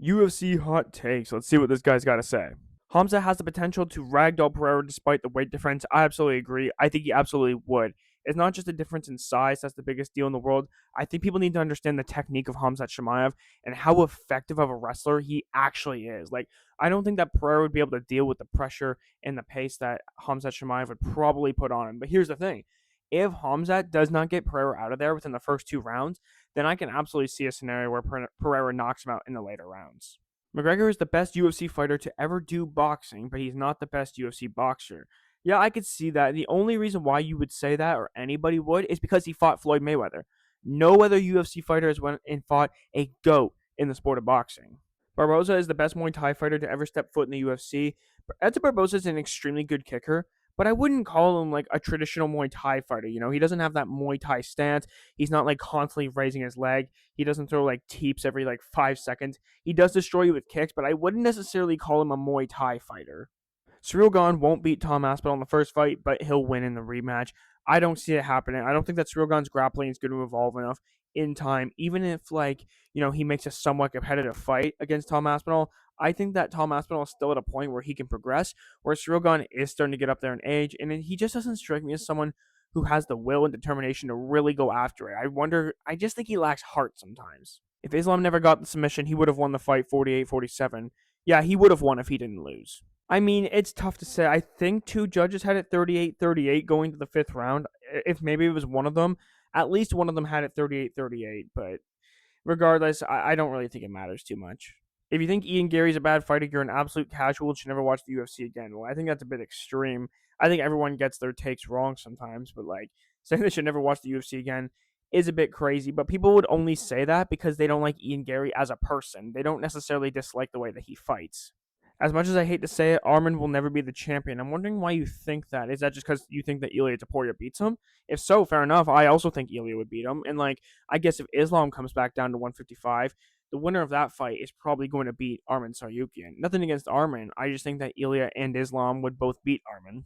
UFC hot takes. Let's see what this guy's got to say. Hamza has the potential to ragdoll Pereira despite the weight difference. I absolutely agree. I think he absolutely would. It's not just a difference in size that's the biggest deal in the world. I think people need to understand the technique of Hamzat Chimaev and how effective of a wrestler he actually is. Like, I don't think that Pereira would be able to deal with the pressure and the pace that Hamzat Chimaev would probably put on him. But here's the thing. If Hamzat does not get Pereira out of there within the first two rounds, then I can absolutely see a scenario where Pereira knocks him out in the later rounds. McGregor is the best UFC fighter to ever do boxing, but he's not the best UFC boxer. Yeah, I could see that. The only reason why you would say that, or anybody would, is because he fought Floyd Mayweather. No other UFC fighter has went and fought a GOAT in the sport of boxing. Barboza is the best Muay Thai fighter to ever step foot in the UFC. Edson Barboza is an extremely good kicker, but I wouldn't call him like a traditional Muay Thai fighter. You know, he doesn't have that Muay Thai stance. He's not like constantly raising his leg. He doesn't throw like teeps every like 5 seconds. He does destroy you with kicks, but I wouldn't necessarily call him a Muay Thai fighter. Cyril Gahn won't beat Tom Aspinall in the first fight, but he'll win in the rematch. I don't see it happening. I don't think that Cyril Gahn's grappling is going to evolve enough in time, even if he makes a somewhat competitive fight against Tom Aspinall. I think that Tom Aspinall is still at a point where he can progress, where Cyril Gahn is starting to get up there in age, and he just doesn't strike me as someone who has the will and determination to really go after it. I just think he lacks heart sometimes. If Islam never got the submission, he would have won the fight 48-47. Yeah, he would have won if he didn't lose. I mean, it's tough to say. I think two judges had it 38-38 going to the fifth round. If maybe it was one of them, at least one of them had it 38-38. But regardless, I don't really think it matters too much. If you think Ian Gary's a bad fighter, you're an absolute casual and should never watch the UFC again. Well, I think that's a bit extreme. I think everyone gets their takes wrong sometimes, but like saying they should never watch the UFC again is a bit crazy. But people would only say that because they don't like Ian Gary as a person. They don't necessarily dislike the way that he fights. As much as I hate to say it, Arman will never be the champion. I'm wondering why you think that. Is that just because you think that Ilya Taporia beats him? If so, fair enough. I also think Ilya would beat him. And I guess if Islam comes back down to 155, the winner of that fight is probably going to beat Arman Saryukian. Nothing against Arman. I just think that Ilya and Islam would both beat Arman.